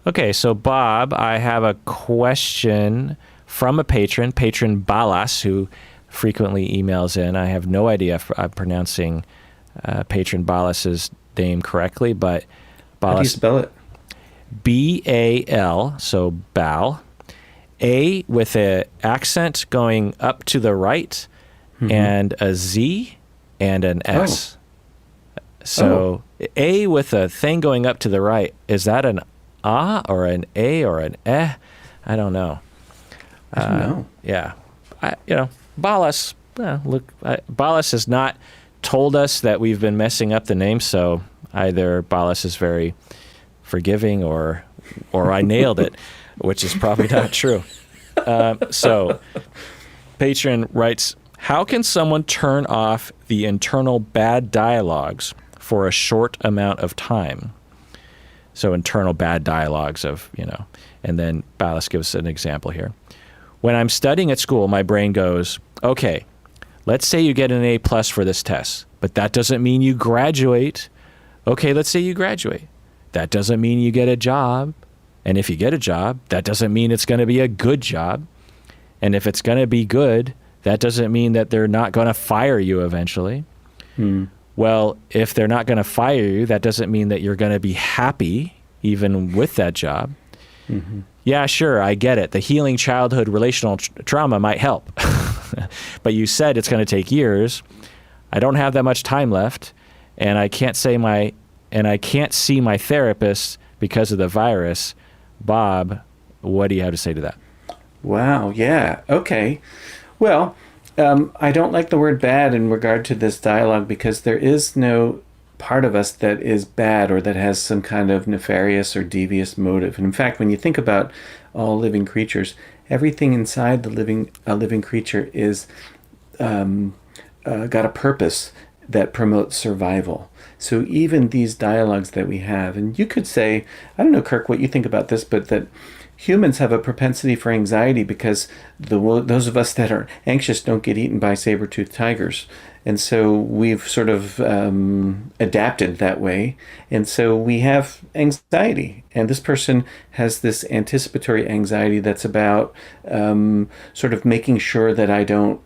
Okay, so Bob, I have a question from a patron Balas, who frequently emails in. I have no idea if I'm pronouncing patron Balas's name correctly, but How do you Balas, spell it? Bal, so Bal, A with a accent going up to the right, Mm-hmm. and a Z and an Oh, S. oh, So A with a thing going up to the right, is that an ah or an A or an eh? I don't know. I don't know. Yeah, Balas. Balas has not told us that we've been messing up the name, so either Balas is very forgiving, or I nailed it, which is probably not true. So, patron writes, "How can someone turn off the internal bad dialogues for a short amount of time?" So internal bad dialogues and then Balas gives an example here. When I'm studying at school, my brain goes, okay, let's say you get an A plus for this test, but that doesn't mean you graduate. Okay, let's say you graduate. That doesn't mean you get a job. And if you get a job, that doesn't mean it's going to be a good job. And if it's going to be good, that doesn't mean that they're not going to fire you eventually. Hmm. Well, if they're not going to fire you, that doesn't mean that you're going to be happy even with that job. Mm-hmm. Yeah, sure, I get it. The healing childhood relational trauma might help. But you said it's going to take years. I don't have that much time left, and I can't see my therapist because of the virus. Bob, what do you have to say to that? Wow. Yeah. Okay. Well, I don't like the word bad in regard to this dialogue because there is no part of us that is bad or that has some kind of nefarious or devious motive. And in fact, when you think about all living creatures, everything inside a living creature is got a purpose that promotes survival. So even these dialogues that we have, and you could say, I don't know, Kirk, what you think about this, but that humans have a propensity for anxiety because those of us that are anxious don't get eaten by saber-toothed tigers. And so we've sort of adapted that way. And so we have anxiety. And this person has this anticipatory anxiety that's about sort of making sure that I don't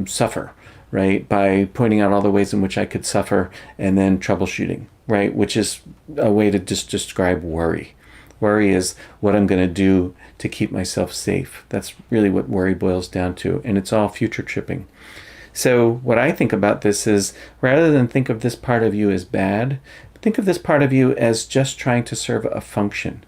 suffer, right? By pointing out all the ways in which I could suffer and then troubleshooting, right? Which is a way to just describe worry. Worry is what I'm going to do to keep myself safe. That's really what worry boils down to. And it's all future tripping. So what I think about this is rather than think of this part of you as bad, think of this part of you as just trying to serve a function.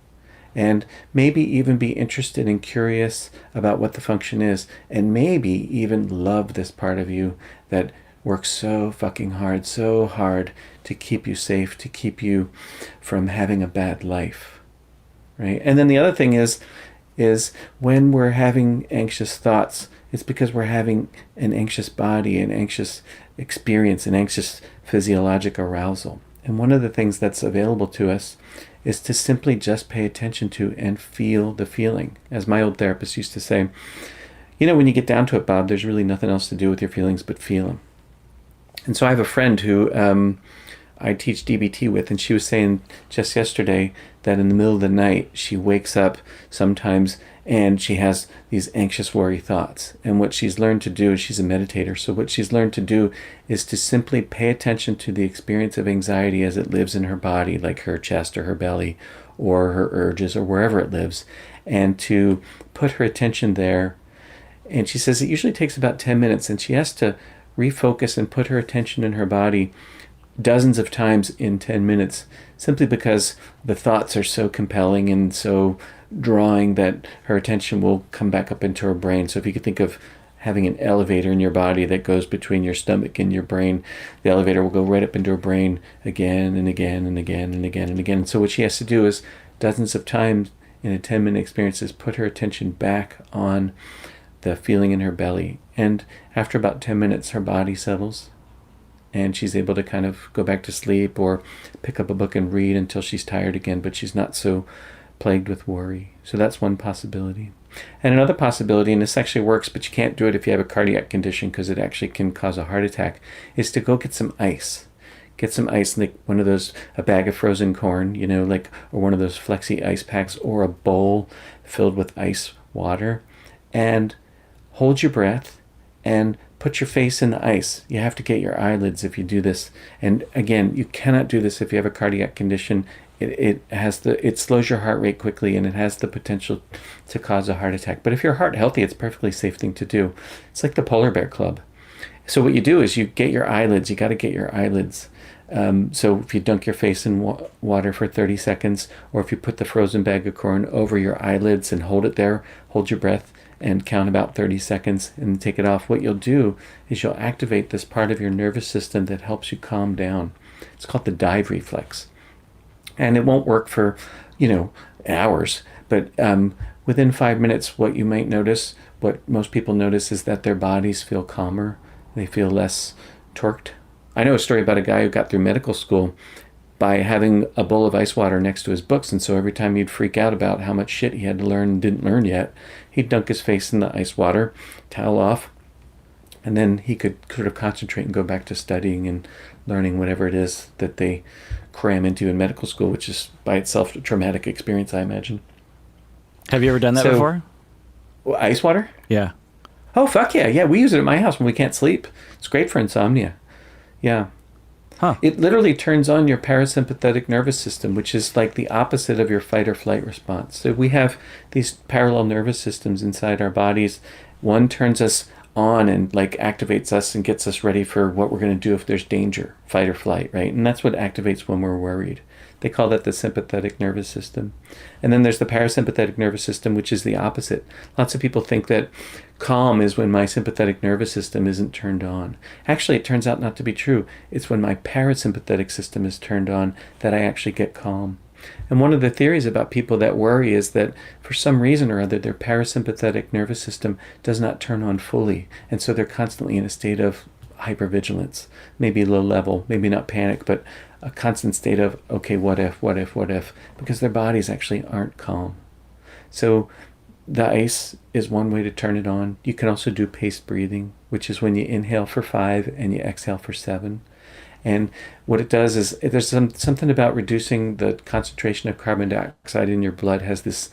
And maybe even be interested and curious about what the function is. And maybe even love this part of you that works so fucking hard, so hard to keep you safe, to keep you from having a bad life. Right? And then the other thing is when we're having anxious thoughts, it's because we're having an anxious body, an anxious experience, an anxious physiologic arousal. And one of the things that's available to us is to simply just pay attention to and feel the feeling. As my old therapist used to say, when you get down to it, Bob, there's really nothing else to do with your feelings but feel them. And so I have a friend who I teach DBT with, and she was saying just yesterday that in the middle of the night, she wakes up sometimes and she has these anxious worry thoughts. And what she's learned to do is she's a meditator. So what she's learned to do is to simply pay attention to the experience of anxiety as it lives in her body, like her chest or her belly or her urges or wherever it lives, and to put her attention there. And she says it usually takes about 10 minutes, and she has to refocus and put her attention in her body dozens of times in 10 minutes simply because the thoughts are so compelling and so drawing that her attention will come back up into her brain. So if you could think of having an elevator in your body that goes between your stomach and your brain, the elevator will go right up into her brain again and again and again and again and again. And so what she has to do is dozens of times in a 10-minute experience is put her attention back on the feeling in her belly. And after about 10 minutes, her body settles and she's able to kind of go back to sleep or pick up a book and read until she's tired again, but she's not so plagued with worry. So that's one possibility. And another possibility, and this actually works, but you can't do it if you have a cardiac condition because it actually can cause a heart attack, is to go get some ice. get some ice, like one of those, a bag of frozen corn, like, or one of those flexi ice packs, or a bowl filled with ice water, and hold your breath and put your face in the ice. You have to get your eyelids if you do this. And again, you cannot do this if you have a cardiac condition. It slows your heart rate quickly, and it has the potential to cause a heart attack. But if you're heart healthy, it's a perfectly safe thing to do. It's like the polar bear club. So what you do is you get your eyelids. You got to get your eyelids. So if you dunk your face in water for 30 seconds, or if you put the frozen bag of corn over your eyelids and hold it there, hold your breath and count about 30 seconds and take it off, what you'll do is you'll activate this part of your nervous system that helps you calm down. It's called the dive reflex. And it won't work for, hours, but within 5 minutes, what you might notice, what most people notice, is that their bodies feel calmer. They feel less torqued. I know a story about a guy who got through medical school by having a bowl of ice water next to his books, and so every time he'd freak out about how much shit he had to learn and didn't learn yet, he'd dunk his face in the ice water, towel off, and then he could sort of concentrate and go back to studying and learning whatever it is that they cram into in medical school, which is by itself a traumatic experience, I imagine. Have you ever done that before? Ice water? Yeah. Oh, fuck yeah. Yeah, we use it at my house when we can't sleep. It's great for insomnia. Yeah. Huh. It literally turns on your parasympathetic nervous system, which is like the opposite of your fight or flight response. So we have these parallel nervous systems inside our bodies. One turns us on and like activates us and gets us ready for what we're going to do if there's danger, fight or flight, right? And that's what activates when we're worried. They call that the sympathetic nervous system. And then there's the parasympathetic nervous system, which is the opposite. Lots of people think that calm is when my sympathetic nervous system isn't turned on. Actually, it turns out not to be true. It's when my parasympathetic system is turned on that I actually get calm. And one of the theories about people that worry is that for some reason or other, their parasympathetic nervous system does not turn on fully. And so they're constantly in a state of hypervigilance, maybe low level, maybe not panic, but a constant state of, okay, what if, because their bodies actually aren't calm. So the ice is one way to turn it on. You can also do paced breathing, which is when you inhale for 5 and you exhale for 7. And what it does is there's something about reducing the concentration of carbon dioxide in your blood has this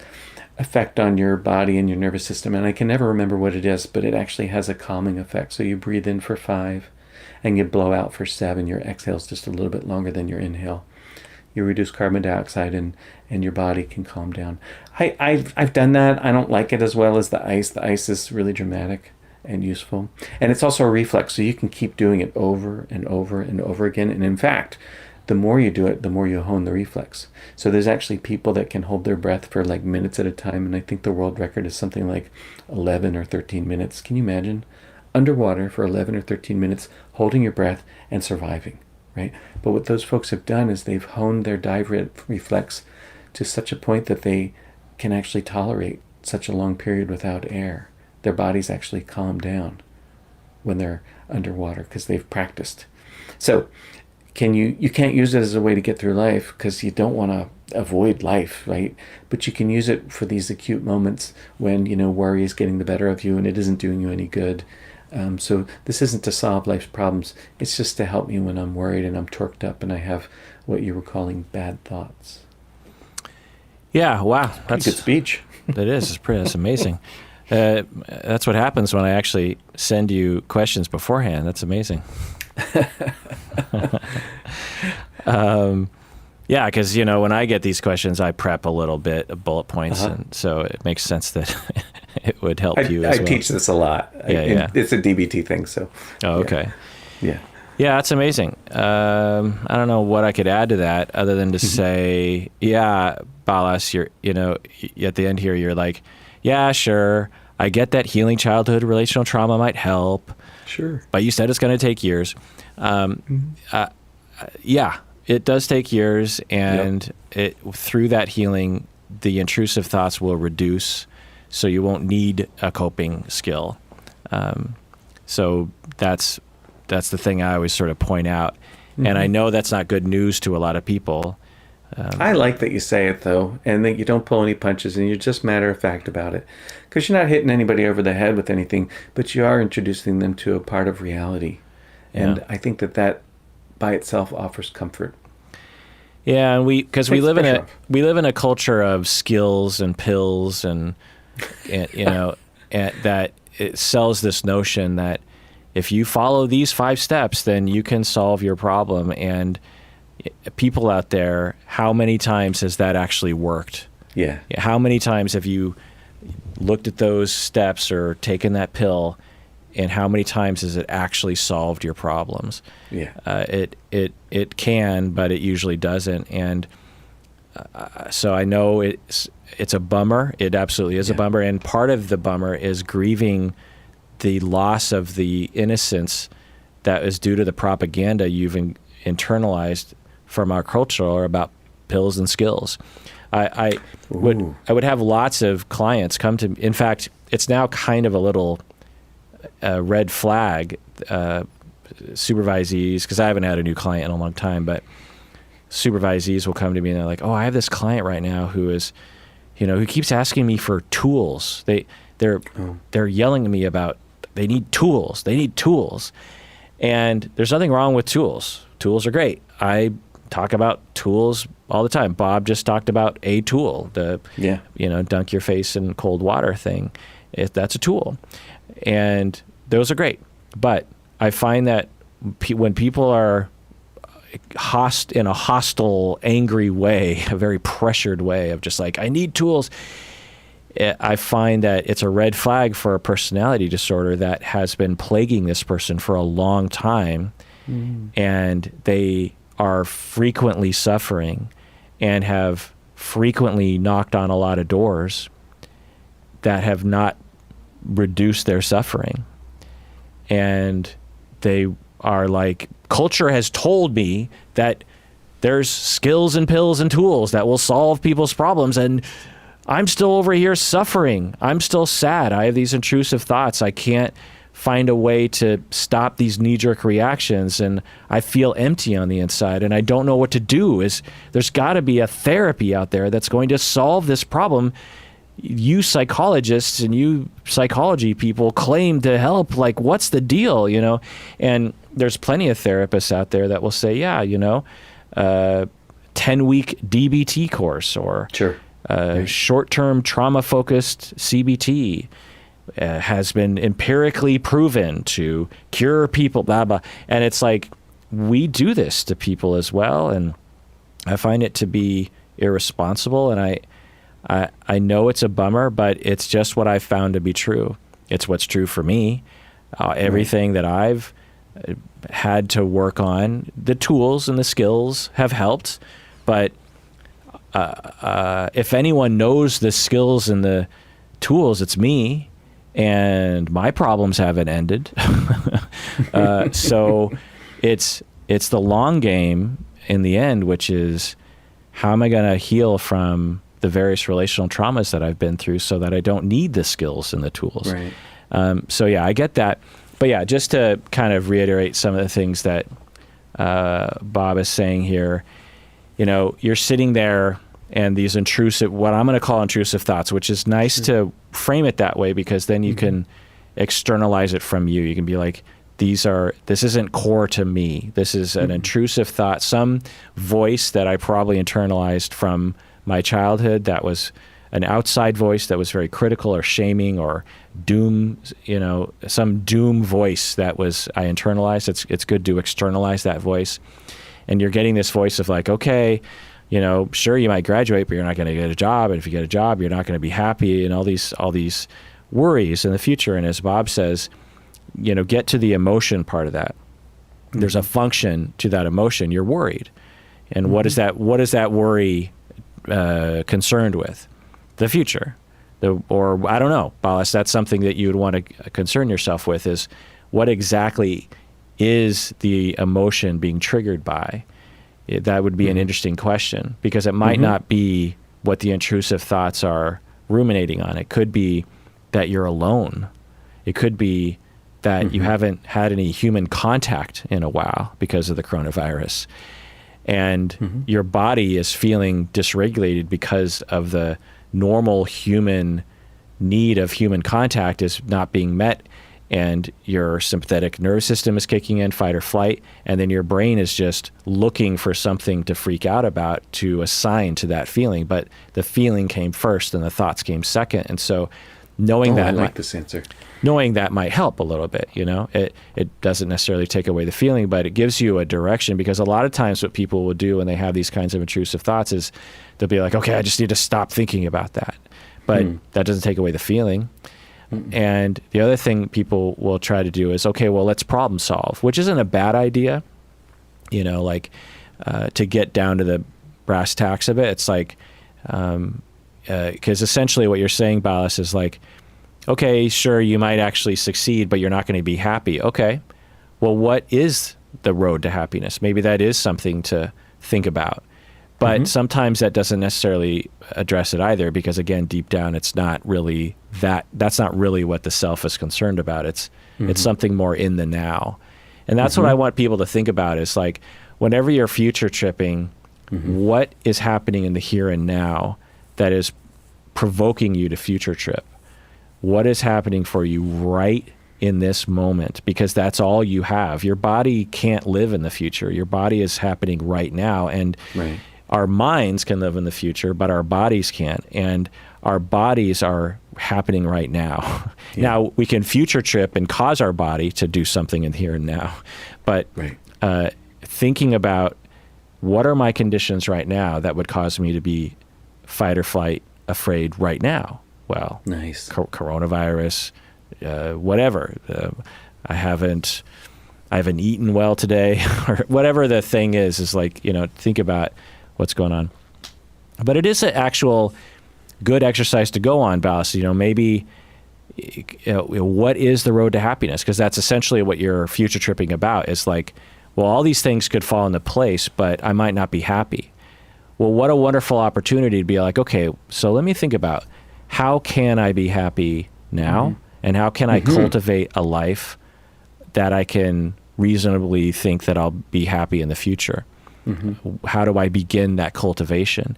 effect on your body and your nervous system. And I can never remember what it is, but it actually has a calming effect. So you breathe in for 5 and you blow out for 7. Your exhale is just a little bit longer than your inhale. You reduce carbon dioxide and your body can calm down. I've done that. I don't like it as well as the ice. The ice is really dramatic and useful. And it's also a reflex, so you can keep doing it over and over and over again. And in fact, the more you do it, the more you hone the reflex. So there's actually people that can hold their breath for like minutes at a time. And I think the world record is something like 11 or 13 minutes. Can you imagine? Underwater for 11 or 13 minutes, holding your breath and surviving, right? But what those folks have done is they've honed their dive reflex to such a point that they can actually tolerate such a long period without air. Their bodies actually calm down when they're underwater because they've practiced. So you can't use it as a way to get through life because you don't want to avoid life, right? But you can use it for these acute moments when, worry is getting the better of you and it isn't doing you any good. So this isn't to solve life's problems. It's just to help me when I'm worried and I'm torqued up and I have what you were calling bad thoughts. Yeah, wow. That's a good speech. That is. That's amazing. That's what happens when I actually send you questions beforehand. That's amazing. Yeah, because, when I get these questions, I prep a little bit of bullet points, and so it makes sense that it would help you as well. I teach this a lot. Yeah. It's a DBT thing, so. Oh, okay. Yeah. Yeah, that's amazing. I don't know what I could add to that other than to say, yeah, Balas, you're, at the end here, you're like, yeah, sure, I get that healing childhood relational trauma might help. Sure. But you said it's going to take years. Yeah, it does take years, and through that healing, the intrusive thoughts will reduce, so you won't need a coping skill. So that's the thing I always sort of point out. And I know that's not good news to a lot of people. I like that you say it, though, and that you don't pull any punches and you're just matter of fact about it. Because you're not hitting anybody over the head with anything, but you are introducing them to a part of reality. And I think that by itself offers comfort. Yeah, and because we Takes live pressure off. we live in a culture of skills and pills and you know, and that it sells this notion that if you follow these 5 steps, then you can solve your problem. And people out there, how many times has that actually worked? Yeah. How many times have you looked at those steps or taken that pill, and how many times has it actually solved your problems? Yeah. It can, but it usually doesn't. And so I know it's a bummer. It absolutely is a bummer. And part of the bummer is grieving the loss of the innocence that is due to the propaganda you've internalized from our culture about pills and skills. I would have lots of clients come to me. In fact, it's now kind of a little red flag, supervisees, because I haven't had a new client in a long time, but supervisees will come to me and they're like, oh, I have this client right now who is, who keeps asking me for tools. They're yelling at me about, they need tools. And there's nothing wrong with tools. Tools are great. I talk about tools all the time. Bob just talked about a tool, dunk your face in cold water thing. That's a tool. And those are great. But I find that when people are in a hostile, angry way, a very pressured way of just like, I need tools, I find that it's a red flag for a personality disorder that has been plaguing this person for a long time. And they are frequently suffering and have frequently knocked on a lot of doors that have not reduced their suffering. And they are like, culture has told me that there's skills and pills and tools that will solve people's problems, and I'm still over here suffering. I'm still sad. I have these intrusive thoughts. I can't find a way to stop these knee-jerk reactions, and I feel empty on the inside, and I don't know what to do. There's got to be a therapy out there that's going to solve this problem. You psychologists and you psychology people claim to help. Like, what's the deal, And there's plenty of therapists out there that will say, 10-week DBT course or short-term trauma-focused CBT has been empirically proven to cure people, blah, blah. And it's like, we do this to people as well. And I find it to be irresponsible. And I know it's a bummer, but it's just what I've found to be true. It's what's true for me. Everything that I've had to work on, the tools and the skills have helped. But if anyone knows the skills and the tools, it's me. And my problems haven't ended. So it's the long game in the end, which is, how am I going to heal from the various relational traumas that I've been through so that I don't need the skills and the tools? Right. I get that. But just to kind of reiterate some of the things that Bob is saying here, you're sitting there and these what I'm going to call intrusive thoughts, which is nice to frame it that way, because then you can externalize it from you. You can be like, this isn't core to me. This is an intrusive thought, some voice that I probably internalized from my childhood that was an outside voice that was very critical or shaming or doom, some doom voice that I internalized. It's good to externalize that voice. And you're getting this voice of like, okay, sure, you might graduate, but you're not going to get a job. And if you get a job, you're not going to be happy, and all these worries in the future. And as Bob says, get to the emotion part of that. There's a function to that emotion. You're worried. And what is that worry concerned with? The future. Or I don't know, Balas, that's something that you would want to concern yourself with, is what exactly is the emotion being triggered by? That would be an interesting question, because it might not be what the intrusive thoughts are ruminating on. It could be that you're alone. It could be that you haven't had any human contact in a while because of the coronavirus. And your body is feeling dysregulated because of the normal human need of human contact is not being met. and your sympathetic nervous system is kicking in, fight or flight, and then your brain is just looking for something to freak out about to assign to that feeling. But the feeling came first and the thoughts came second. And so knowing that I like this answer. Knowing that might help a little bit, it doesn't necessarily take away the feeling, but it gives you a direction, because a lot of times what people will do when they have these kinds of intrusive thoughts is they'll be like, okay, I just need to stop thinking about that. But that doesn't take away the feeling. And the other thing people will try to do is, okay, well, let's problem solve, which isn't a bad idea, to get down to the brass tacks of it. It's like, because essentially what you're saying, Balas, is like, okay, sure, you might actually succeed, but you're not going to be happy. Okay, well, what is the road to happiness? Maybe that is something to think about. But sometimes that doesn't necessarily address it either, because again, deep down, it's not really that's not really what the self is concerned about. It's something more in the now. And that's what I want people to think about, is like, whenever you're future tripping, what is happening in the here and now that is provoking you to future trip? What is happening for you right in this moment? Because that's all you have. Your body can't live in the future. Your body is happening right now. And our minds can live in the future, but our bodies can't. And our bodies are happening right now. Now, we can future trip and cause our body to do something in here and now. But thinking about, what are my conditions right now that would cause me to be fight or flight afraid right now? Well, coronavirus, whatever. I haven't eaten well today, or whatever the thing is like, think about what's going on. But it is an actual good exercise to go on, Balas. Maybe, what is the road to happiness? Because that's essentially what you're future tripping about, is like, well, all these things could fall into place, but I might not be happy. Well, what a wonderful opportunity to be like, okay, so let me think about, how can I be happy now? And how can I cultivate a life that I can reasonably think that I'll be happy in the future? How do I begin that cultivation?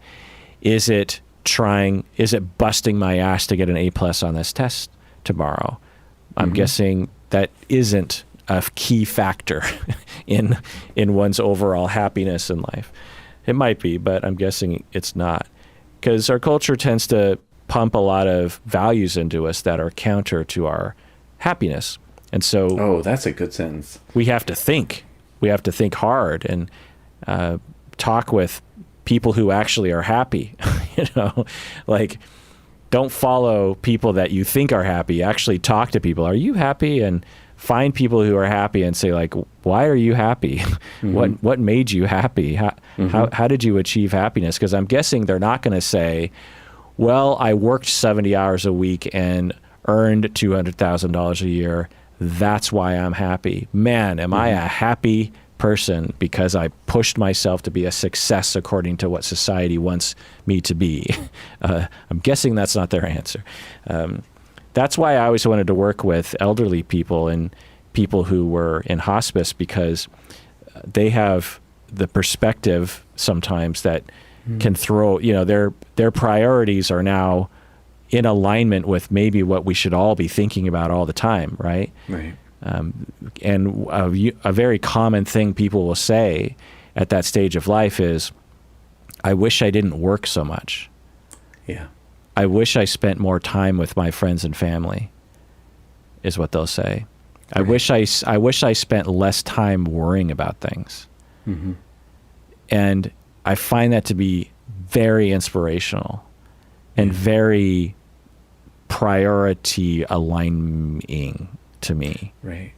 Is it busting my ass to get an A+ on this test tomorrow? I'm guessing that isn't a key factor in one's overall happiness in life. It might be, but I'm guessing it's not, because our culture tends to pump a lot of values into us that are counter to our happiness. And so that's a good sentence. We have to think hard and talk with people who actually are happy. Like, don't follow people that you think are happy. Actually talk to people. Are you happy? And find people who are happy and say, like, why are you happy? What made you happy? How did you achieve happiness? Because I'm guessing they're not going to say, well, I worked 70 hours a week and earned $200,000 a year. That's why I'm happy. Man, am I a happy person because I pushed myself to be a success according to what society wants me to be. I'm guessing that's not their answer. That's why I always wanted to work with elderly people and people who were in hospice, because they have the perspective sometimes that can throw, their priorities are now in alignment with maybe what we should all be thinking about all the time, right? Right. And a very common thing people will say at that stage of life is, I wish I didn't work so much. Yeah. I wish I spent more time with my friends and family, is what they'll say. Right. I wish I spent less time worrying about things. And I find that to be very inspirational and very priority aligning to me. Right.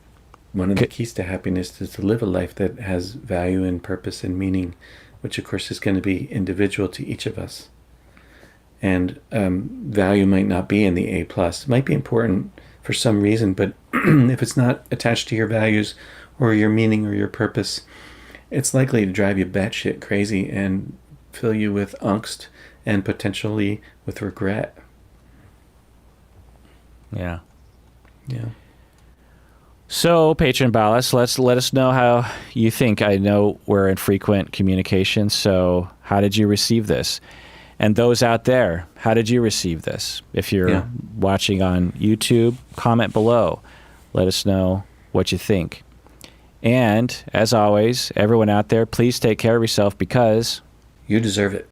One of the keys to happiness is to live a life that has value and purpose and meaning, which of course is going to be individual to each of us. And value might not be in the A+. It might be important for some reason, but if it's not attached to your values or your meaning or your purpose, it's likely to drive you batshit crazy and fill you with angst and potentially with regret. Yeah. Yeah. So, Patron Balas, let us know how you think. I know we're in frequent communication, so how did you receive this? And those out there, how did you receive this? If you're watching on YouTube, comment below. Let us know what you think. And as always, everyone out there, please take care of yourself because You deserve it.